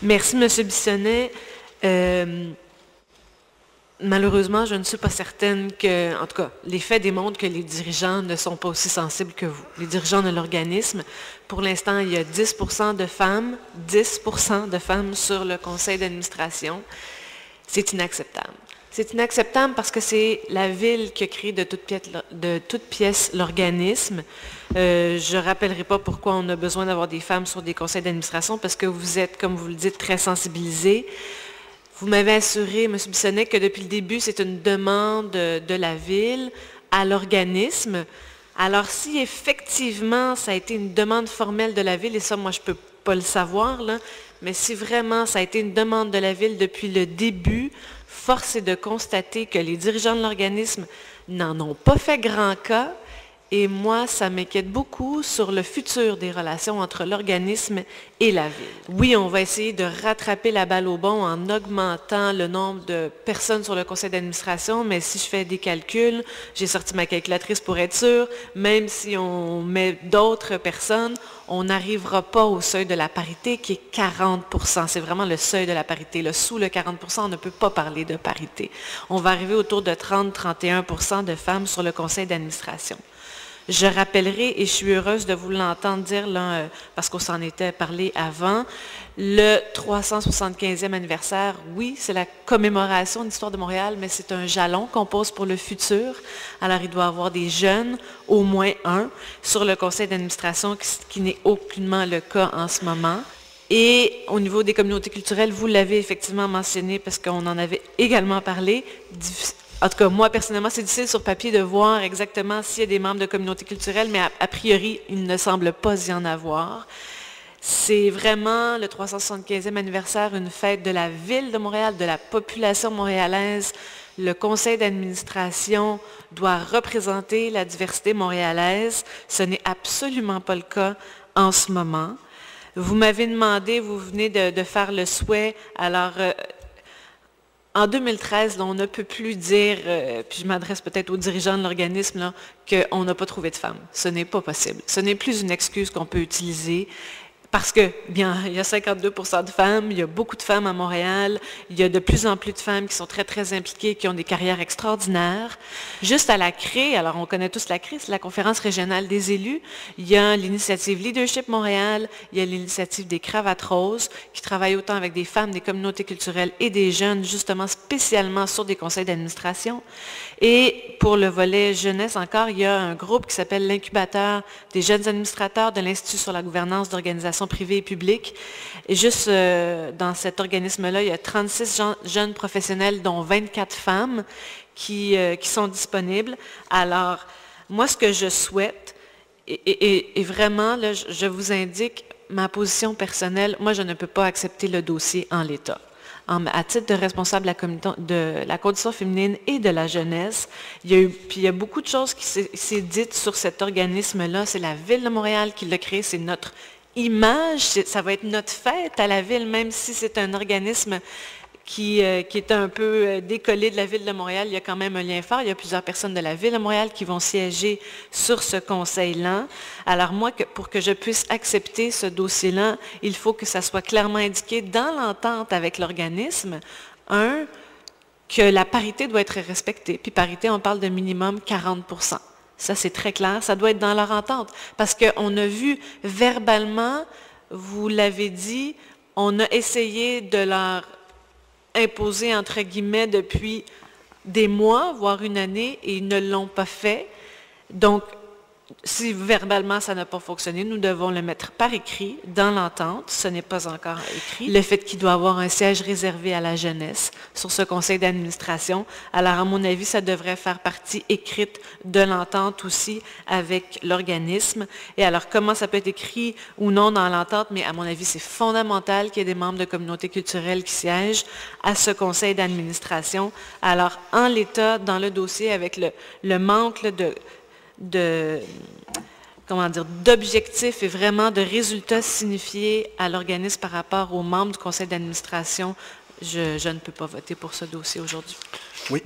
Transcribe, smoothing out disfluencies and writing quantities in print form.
Merci, M. Bissonnette. Malheureusement, je ne suis pas certaine que, en tout cas, les faits démontrent que les dirigeants ne sont pas aussi sensibles que vous, les dirigeants de l'organisme. Pour l'instant, il y a 10% de femmes, 10% de femmes sur le conseil d'administration. C'est inacceptable. C'est inacceptable parce que c'est la Ville qui a créé de toute pièce l'organisme. Je ne rappellerai pas pourquoi on a besoin d'avoir des femmes sur des conseils d'administration, parce que vous êtes, comme vous le dites, très sensibilisés. Vous m'avez assuré, M. Bissonnette, que depuis le début, c'est une demande de la Ville à l'organisme. Alors, si effectivement, ça a été une demande formelle de la Ville, et ça, moi, je ne peux pas le savoir, là, mais si vraiment ça a été une demande de la Ville depuis le début, force est de constater que les dirigeants de l'organisme n'en ont pas fait grand cas. Et moi, ça m'inquiète beaucoup sur le futur des relations entre l'organisme et la Ville. Oui, on va essayer de rattraper la balle au bond en augmentant le nombre de personnes sur le conseil d'administration, mais si je fais des calculs, j'ai sorti ma calculatrice pour être sûre, même si on met d'autres personnes, on n'arrivera pas au seuil de la parité qui est 40%. C'est vraiment le seuil de la parité. Sous le 40%, on ne peut pas parler de parité. On va arriver autour de 30-31% de femmes sur le conseil d'administration. Je rappellerai, et je suis heureuse de vous l'entendre dire, là, parce qu'on s'en était parlé avant, le 375e anniversaire, oui, c'est la commémoration de l'histoire de Montréal, mais c'est un jalon qu'on pose pour le futur. Alors, il doit y avoir des jeunes, au moins un, sur le conseil d'administration, qui n'est aucunement le cas en ce moment. Et au niveau des communautés culturelles, vous l'avez effectivement mentionné, parce qu'on en avait également parlé. En tout cas, moi, personnellement, c'est difficile sur papier de voir exactement s'il y a des membres de communautés culturelles, mais a priori, il ne semble pas y en avoir. C'est vraiment le 375e anniversaire, une fête de la Ville de Montréal, de la population montréalaise. Le conseil d'administration doit représenter la diversité montréalaise. Ce n'est absolument pas le cas en ce moment. Vous m'avez demandé, vous venez de faire le souhait, alors... En 2013, là, on ne peut plus dire, puis je m'adresse peut-être aux dirigeants de l'organisme, qu'on n'a pas trouvé de femmes. Ce n'est pas possible. Ce n'est plus une excuse qu'on peut utiliser. Parce que, bien, il y a 52% de femmes, il y a beaucoup de femmes à Montréal, il y a de plus en plus de femmes qui sont très, très impliquées, qui ont des carrières extraordinaires. Juste à la CRE, alors on connaît tous la CRE, c'est la Conférence régionale des élus. Il y a l'initiative Leadership Montréal, il y a l'initiative des Cravates Roses, qui travaillent autant avec des femmes, des communautés culturelles et des jeunes, justement spécialement sur des conseils d'administration. Et pour le volet jeunesse encore, il y a un groupe qui s'appelle l'Incubateur des jeunes administrateurs de l'Institut sur la gouvernance d'organisations privées et publiques. Et juste dans cet organisme-là, il y a 36 jeunes professionnels, dont 24 femmes, qui sont disponibles. Alors, moi, ce que je souhaite, et vraiment, là, je vous indique ma position personnelle, moi, je ne peux pas accepter le dossier en l'état. À titre de responsable de la condition féminine et de la jeunesse, il y a beaucoup de choses qui s'est dites sur cet organisme-là. C'est la Ville de Montréal qui l'a créé, c'est notre image, ça va être notre fête à la Ville, même si c'est un organisme qui est un peu décollé de la Ville de Montréal. Il y a quand même un lien fort. Il y a plusieurs personnes de la Ville de Montréal qui vont siéger sur ce conseil-là. Alors moi, pour que je puisse accepter ce dossier-là, il faut que ça soit clairement indiqué dans l'entente avec l'organisme. Que la parité doit être respectée. Puis parité, on parle de minimum 40%. Ça, c'est très clair. Ça doit être dans leur entente. Parce qu'on a vu verbalement, vous l'avez dit, on a essayé de leur imposé, entre guillemets, depuis des mois, voire une année, et ils ne l'ont pas fait. Donc, si verbalement ça n'a pas fonctionné, nous devons le mettre par écrit dans l'entente. Ce n'est pas encore écrit. Le fait qu'il doit avoir un siège réservé à la jeunesse sur ce conseil d'administration. Alors, à mon avis, ça devrait faire partie écrite de l'entente aussi avec l'organisme. Et alors, comment ça peut être écrit ou non dans l'entente, mais à mon avis, c'est fondamental qu'il y ait des membres de communautés culturelles qui siègent à ce conseil d'administration. Alors, en l'état, dans le dossier, avec le manque d'objectifs et vraiment de résultats signifiés à l'organisme par rapport aux membres du conseil d'administration, je ne peux pas voter pour ce dossier aujourd'hui. Oui.